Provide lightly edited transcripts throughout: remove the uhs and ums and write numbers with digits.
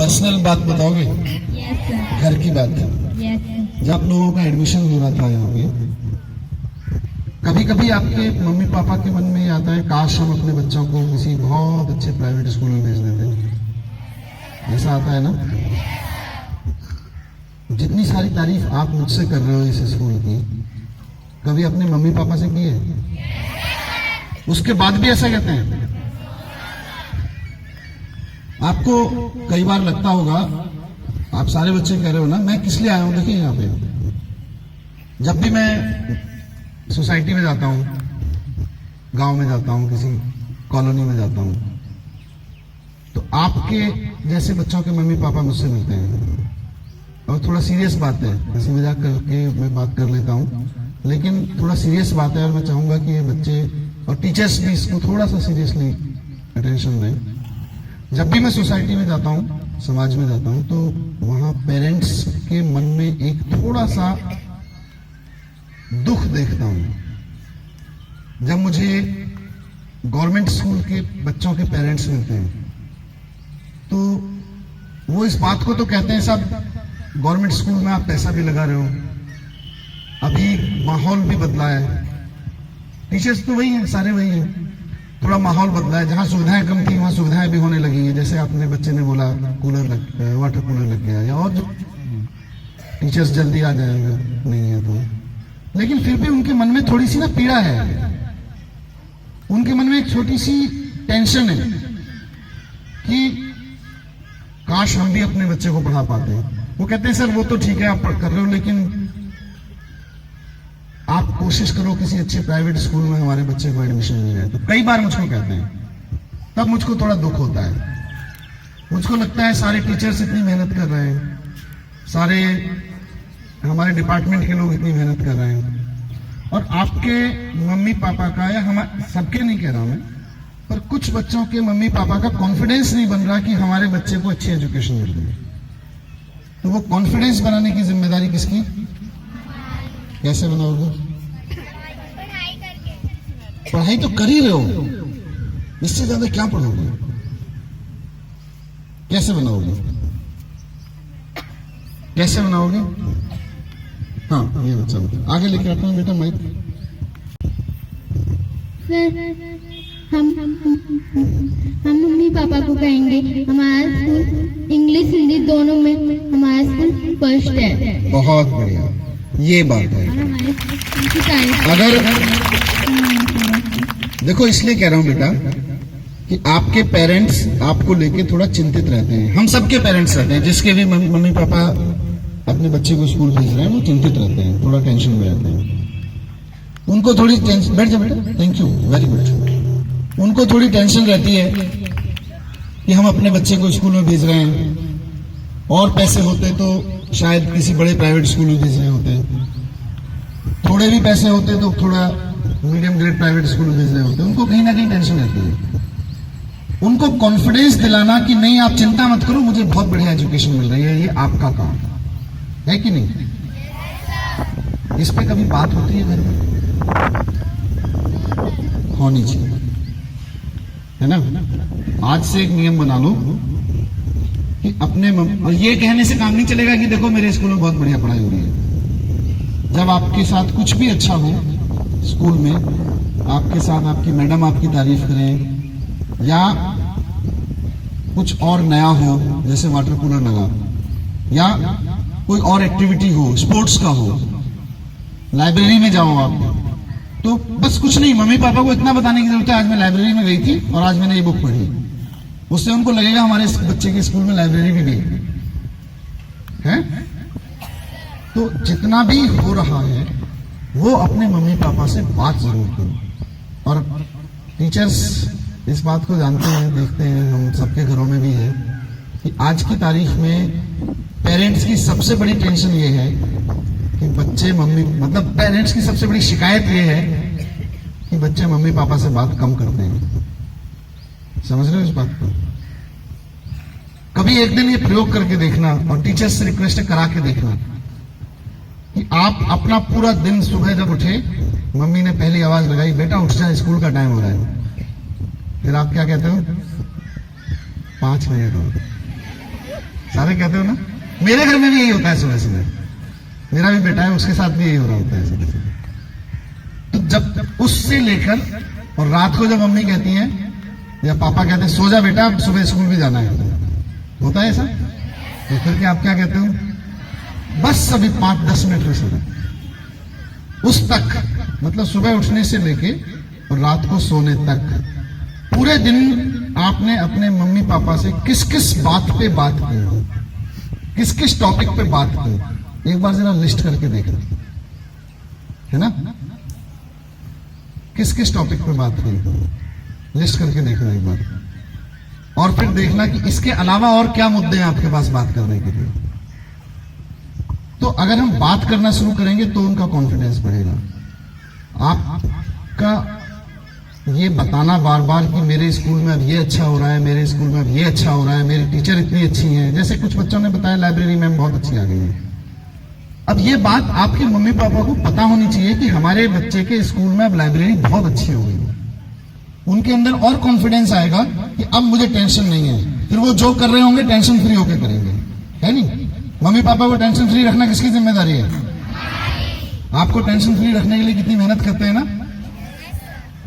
Personal बात बताओगे? Yes sir. घर की बात। Yes sir. जब आप लोगों का एडमिशन हो रहा था यहाँ पे, कभी कभी आपके मम्मी पापा के मन में ये आता है काश हम अपने बच्चों को किसी बहुत अच्छे प्राइवेट स्कूल में भेज देते? ऐसा आता है ना? जितनी सारी तारीफ आप मुझसे कर रहे हो इस स्कूल की, कभी अपने मम्मी पापा से की है? उसके बाद भी ऐसा कहते हैं? आपको कई बार लगता होगा, आप सारे बच्चे कह रहे हो ना, मैं किस लिए आया हूं? देखिए यहाँ पे जब भी मैं सोसाइटी में जाता हूं, गांव में जाता हूं, किसी कॉलोनी में जाता हूं, तो आपके जैसे बच्चों के मम्मी पापा मुझसे मिलते हैं। और थोड़ा सीरियस बात है, हंसी मजाक करके मैं बात कर लेता हूं, लेकिन थोड़ा सीरियस बात है और मैं चाहूंगा कि ये बच्चे और टीचर्स भी इसको थोड़ा सा सीरियसली अटेंशन दें। जब भी मैं सोसाइटी में जाता हूं, समाज में जाता हूं, तो वहां पेरेंट्स के मन में एक थोड़ा सा दुख देखता हूं। जब मुझे गवर्नमेंट स्कूल के बच्चों के पेरेंट्स मिलते हैं, तो वो इस बात को तो कहते हैं, साहब गवर्नमेंट स्कूल में आप पैसा भी लगा रहे हो, अभी माहौल भी बदला है, टीचर्स तो वही हैं, सारे वही हैं, थोड़ा माहौल बदला है, जहां सुविधाएं कम थी वहां सुविधाएं भी होने लगी है। जैसे आपने बच्चे ने बोला वाटर कूलर लग गया, या और जो टीचर्स जल्दी आ जाएगा नहीं है तो, लेकिन फिर भी उनके मन में थोड़ी सी ना पीड़ा है, उनके मन में एक छोटी सी टेंशन है कि काश हम भी अपने बच्चे को पढ़ा पाते हैं। वो कहते हैं सर वो तो ठीक है आप कर रहे हो, लेकिन आप कोशिश करो किसी अच्छे प्राइवेट स्कूल में हमारे बच्चे को एडमिशन मिल जाए। तो कई बार मुझको कहते हैं, तब मुझको थोड़ा दुख होता है। मुझको लगता है सारे टीचर्स इतनी मेहनत कर रहे हैं, सारे हमारे डिपार्टमेंट के लोग इतनी मेहनत कर रहे हैं, और आपके मम्मी पापा का, या हम सबके नहीं कह रहा मैं, पर कुछ बच्चों के मम्मी पापा का कॉन्फिडेंस नहीं बन रहा कि हमारे बच्चे को अच्छी एजुकेशन मिल रही है। तो वो कॉन्फिडेंस बनाने की जिम्मेदारी किसकी? कैसे बनाओगे? पढ़ाई तो कर ही रहे हो, इससे ज्यादा क्या पढ़ोगे? कैसे बनाओगे? कैसे बनाओगे? हाँ ये बच्चा बता, आगे लेके आता हूँ बेटा माइक। हम मम्मी पापा को कहेंगे हमारा स्कूल इंग्लिश हिंदी दोनों में हमारा स्कूल फर्स्ट है। बहुत बढ़िया, ये बात है। अगर देखो इसलिए कह रहा हूं बेटा कि आपके पेरेंट्स आपको लेके थोड़ा चिंतित रहते हैं, हम सबके पेरेंट्स रहते हैं, जिसके भी मम्मी पापा अपने बच्चे को स्कूल भेज रहे हैं वो चिंतित रहते हैं, थोड़ा टेंशन में रहते हैं। उनको थोड़ी टेंशन, बैठ जाओ बेटा, थैंक यू वेरी गुड। उनको थोड़ी टेंशन रहती है कि हम अपने बच्चे को स्कूल में भेज रहे हैं, और पैसे होते तो शायद किसी बड़े प्राइवेट स्कूल में भेज रहे होते, थोड़े भी पैसे होते तो थोड़ा मीडियम ग्रेड प्राइवेट स्कूल में भेज रहे होते। उनको कहीं ना कहीं टेंशन रहती है। उनको कॉन्फिडेंस दिलाना कि नहीं आप चिंता मत करो, मुझे बहुत बढ़िया एजुकेशन मिल रही है, ये आपका काम है कि नहीं? इस पे कभी बात होती है घर में? होनी चाहिए, है ना? आज से एक नियम बना लो कि अपने और ये कहने से काम नहीं चलेगा कि देखो मेरे स्कूल में बहुत बढ़िया पढ़ाई हो रही है। जब आपके साथ कुछ भी अच्छा हो स्कूल में, आपके साथ आपकी मैडम आपकी तारीफ करें, या कुछ और नया हो, जैसे वाटर कूलर लगा, या कोई और एक्टिविटी हो, स्पोर्ट्स का हो, लाइब्रेरी में जाओ आप, तो बस कुछ नहीं, मम्मी पापा को इतना बताने की जरूरत है आज मैं लाइब्रेरी में गई थी और आज मैंने ये बुक पढ़ी। उससे उनको लगेगा हमारे बच्चे के स्कूल में लाइब्रेरी भी गई है। तो जितना भी हो रहा है वो अपने मम्मी पापा से बात जरूर करो। और टीचर्स इस बात को जानते हैं, देखते हैं, हम सबके घरों में भी है कि आज की तारीख में पेरेंट्स की सबसे बड़ी टेंशन ये है कि बच्चे मतलब पेरेंट्स की सबसे बड़ी शिकायत ये है कि बच्चे मम्मी पापा से बात कम करते हैं। समझ रहे हो इस बात को? कभी एक दिन ये प्रयोग करके देखना और टीचर्स से रिक्वेस्ट करा के देखना कि आप अपना पूरा दिन, सुबह जब उठे, मम्मी ने पहली आवाज लगाई बेटा उठ जा स्कूल का टाइम हो रहा है, फिर आप क्या कहते हो? 5 मिनट हो, सारे कहते हो ना, मेरे घर में भी यही होता है सुबह सुबह, मेरा भी बेटा है उसके साथ भी यही हो रहा होता है सुबह सुबह। तो जब उससे लेकर और रात को जब मम्मी कहती है या पापा कहते हैं सो जा बेटा अब सुबह स्कूल भी जाना है, होता है ऐसा? तो फिर क्या आप क्या कहते हो? बस अभी 5-10 मिनट में सोना, उस तक मतलब सुबह उठने से लेके और रात को सोने तक पूरे दिन आपने अपने मम्मी पापा से किस किस बात पे बात की, किस किस टॉपिक पे बात की, एक बार जरा लिस्ट करके देखना, है ना? किस किस टॉपिक पे बात की, लिस्ट करके देखना एक बार, और फिर देखना कि इसके अलावा और क्या मुद्दे हैं आपके पास बात करने के लिए। तो अगर हम बात करना शुरू करेंगे तो उनका कॉन्फिडेंस बढ़ेगा। आपका ये बताना बार बार कि मेरे स्कूल में अब ये अच्छा हो रहा है, मेरे स्कूल में अब ये अच्छा हो रहा है, मेरी टीचर इतनी अच्छी हैं, जैसे कुछ बच्चों ने बताया लाइब्रेरी मैम बहुत अच्छी आ गई है। अब ये बात आपके मम्मी पापा को पता होनी चाहिए कि हमारे बच्चे के स्कूल में अब लाइब्रेरी बहुत अच्छी हो गई है। उनके अंदर और कॉन्फिडेंस आएगा कि अब मुझे टेंशन नहीं है, फिर वो जो कर रहे होंगे टेंशन फ्री होकर करेंगे, है नहीं? मम्मी पापा को टेंशन फ्री रखना किसकी जिम्मेदारी है? आपको टेंशन फ्री रखने के लिए कितनी मेहनत करते हैं ना,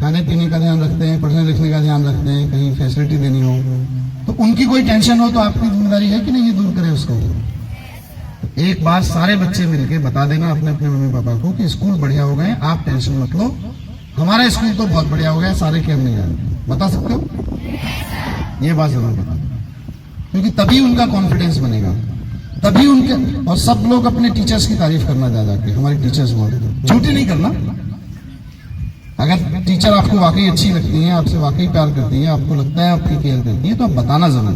खाने पीने का ध्यान रखते हैं, पढ़ने लिखने का ध्यान रखते हैं, कहीं फैसिलिटी देनी हो तो उनकी कोई टेंशन हो तो आपकी जिम्मेदारी है कि नहीं ये दूर करें उसको। एक बार सारे बच्चे मिलके बता देना अपने अपने मम्मी पापा को कि स्कूल बढ़िया हो गए, आप टेंशन मत लो, हमारा स्कूल तो बहुत बढ़िया हो गया, सारे के हम नहीं जानते। बता सकते हो? ये बात जरूर बता, क्योंकि तभी उनका कॉन्फिडेंस बनेगा, तभी उनके, और सब लोग अपने टीचर्स की तारीफ करना जा जाके, हमारी टीचर्स बहुत, झूठी नहीं करना। अगर टीचर आपको वाकई अच्छी लगती है, आपसे वाकई प्यार करती है, आपको लगता है आपकी केयर करती है, तो आप बताना जरूर,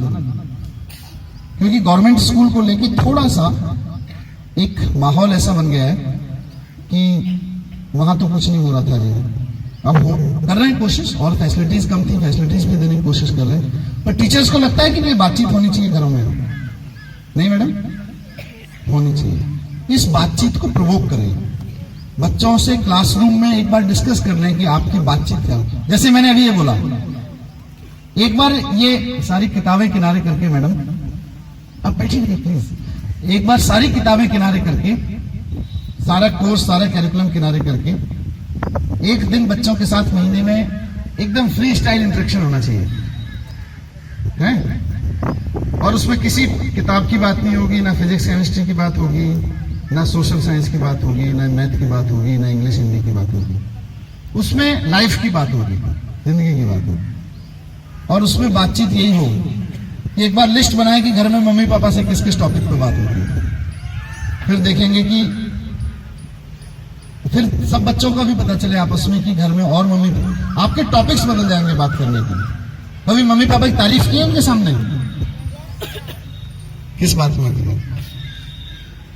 क्योंकि गवर्नमेंट स्कूल को लेके थोड़ा सा एक माहौल ऐसा बन गया है कि वहां तो कुछ नहीं हो रहा था जी, अब हो कर रहे हैं कोशिश, और फैसिलिटीज कम थी, फैसिलिटीज भी देने की कोशिश कर रहे हैं, पर टीचर्स को लगता है कि नहीं बातचीत होनी चाहिए घरों में, नहीं मैडम होनी चाहिए। इस बातचीत को प्रवोक करें, बच्चों से क्लासरूम में एक बार डिस्कस कर लें कि आपकी बातचीत क्या, जैसे मैंने अभी ये बोला, एक बार ये सारी किताबें किनारे करके, मैडम आप बैठिए प्लीज, एक बार सारी किताबें किनारे करके, सारा कोर्स सारा कैरिकुलम किनारे करके, एक दिन बच्चों के साथ महीने में एकदम फ्री स्टाइल इंटरेक्शन होना चाहिए, है? और उसमें किसी किताब की बात नहीं होगी, ना फिजिक्स केमिस्ट्री की बात होगी, ना सोशल साइंस की बात होगी, ना मैथ की बात होगी, ना इंग्लिश हिंदी की बात होगी, उसमें लाइफ की बात होगी, जिंदगी की बात होगी। और उसमें बातचीत यही होगी कि एक बार लिस्ट बनाए कि घर में मम्मी पापा से किस किस टॉपिक पे बात होती है, फिर देखेंगे कि फिर सब बच्चों को भी पता चले आपस में कि घर में और मम्मी, आपके टॉपिक्स बदल जाएंगे बात करने के लिए। कभी मम्मी पापा की तारीफ की है उनके सामने? किस बात में करते हो,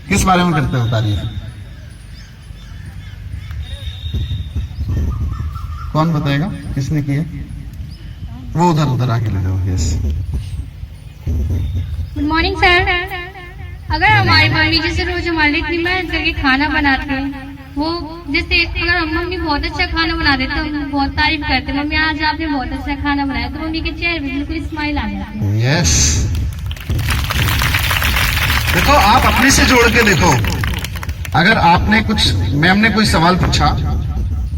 किस बारे में करते हो तारीफ? कौन बताएगा किसने की है? वो उधर उधर आके ले जाओ। Yes, good morning sir. अगर हमारी मम्मी जैसे रोज हमारे लिए इतनी मेहनत करके खाना बनाते हैं, वो जैसे अगर हम मम्मी बहुत अच्छा खाना बना देते तो हम बहुत तारीफ करते, मम्मी आज आपने बहुत अच्छा खाना बनाया, तो मम्मी के चेहरे पे बिल्कुल स्माइल आ जाती है। यस, देखो आप अपने से जोड़ के देखो, अगर आपने कुछ, मैम ने कोई सवाल पूछा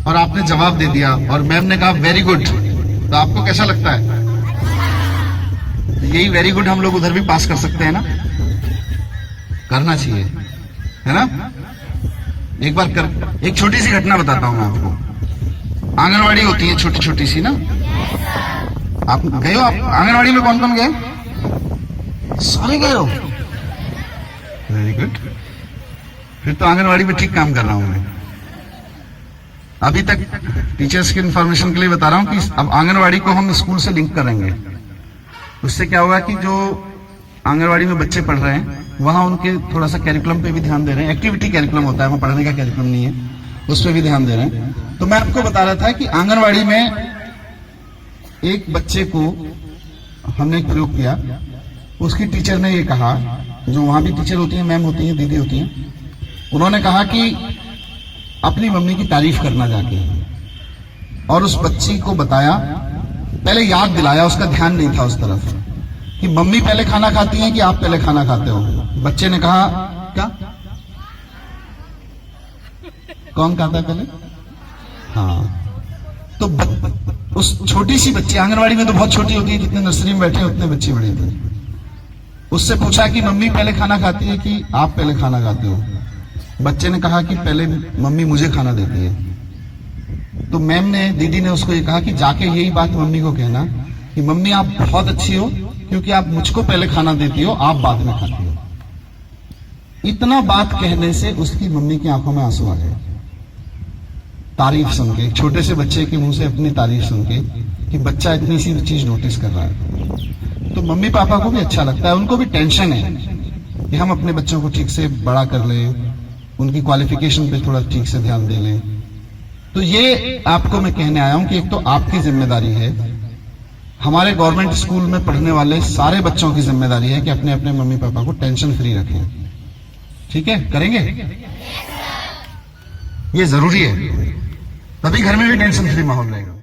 और आपने जवाब दे दिया और मैम ने कहा वेरी गुड, तो आपको कैसा लगता है? यही वेरी गुड हम लोग उधर भी पास कर सकते हैं ना, करना चाहिए, है ना? एक बार कर, एक छोटी सी घटना बताता हूं मैं आपको। आंगनवाड़ी होती है छोटी छोटी सी ना, आप गए हो? आप आंगनवाड़ी में कौन कौन गए? सारे गए हो, वेरी गुड। फिर तो आंगनवाड़ी में ठीक काम कर रहा हूं मैं। अभी तक टीचर्स की इंफॉर्मेशन के लिए बता रहा हूं कि अब आंगनवाड़ी को हम स्कूल से लिंक करेंगे। उससे क्या होगा कि जो आंगनवाड़ी में बच्चे पढ़ रहे हैं वहां उनके थोड़ा सा कैरिकुलम पे भी ध्यान दे रहे हैं, एक्टिविटी कैरिकुलम होता है, वहां पढ़ने का कैरिकुलम नहीं है, उस पर भी ध्यान दे रहे हैं। तो मैं आपको बता रहा था कि आंगनवाड़ी में एक बच्चे को हमने एक प्रयोग किया, उसकी टीचर ने ये कहा, जो वहां भी टीचर होती है, मैम होती है, दीदी होती है, उन्होंने कहा कि अपनी मम्मी की तारीफ करना जाके, और उस बच्ची को बताया, पहले याद दिलाया, उसका ध्यान नहीं था उस तरफ, कि मम्मी पहले खाना खाती हैं कि आप पहले खाना खाते हो? बच्चे ने कहा क्या? कौन खाता है पहले? हाँ। तो उस छोटी सी बच्ची, आंगनवाड़ी में तो बहुत छोटी होती है, जितने नर्सरी में बैठे हैं उतने बच्चे बड़े होते हैं, उससे पूछा कि मम्मी पहले खाना खाती है कि आप पहले खाना खाते हो? बच्चे ने कहा कि पहले मम्मी मुझे खाना देती है। तो मैम ने, दीदी ने उसको ये कहा कि जाके यही बात मम्मी को कहना कि मम्मी आप बहुत अच्छी हो क्योंकि आप मुझको पहले खाना देती हो, आप बाद में खाती हो। इतना बात कहने से उसकी मम्मी की आंखों में आंसू आ गए, तारीफ सुन के, छोटे से बच्चे के मुंह से अपनी तारीफ सुन के कि बच्चा इतनी सी चीज नोटिस कर रहा है। तो मम्मी पापा को भी अच्छा लगता है, उनको भी टेंशन है कि हम अपने बच्चों को ठीक से बड़ा कर लें, उनकी क्वालिफिकेशन पे थोड़ा ठीक से ध्यान दे लें। तो ये आपको मैं कहने आया हूं कि एक तो आपकी जिम्मेदारी है, हमारे गवर्नमेंट स्कूल में पढ़ने वाले सारे बच्चों की जिम्मेदारी है कि अपने अपने मम्मी पापा को टेंशन फ्री रखें। ठीक है, करेंगे? ये जरूरी है, तभी घर में भी टेंशन फ्री माहौल रहेगा।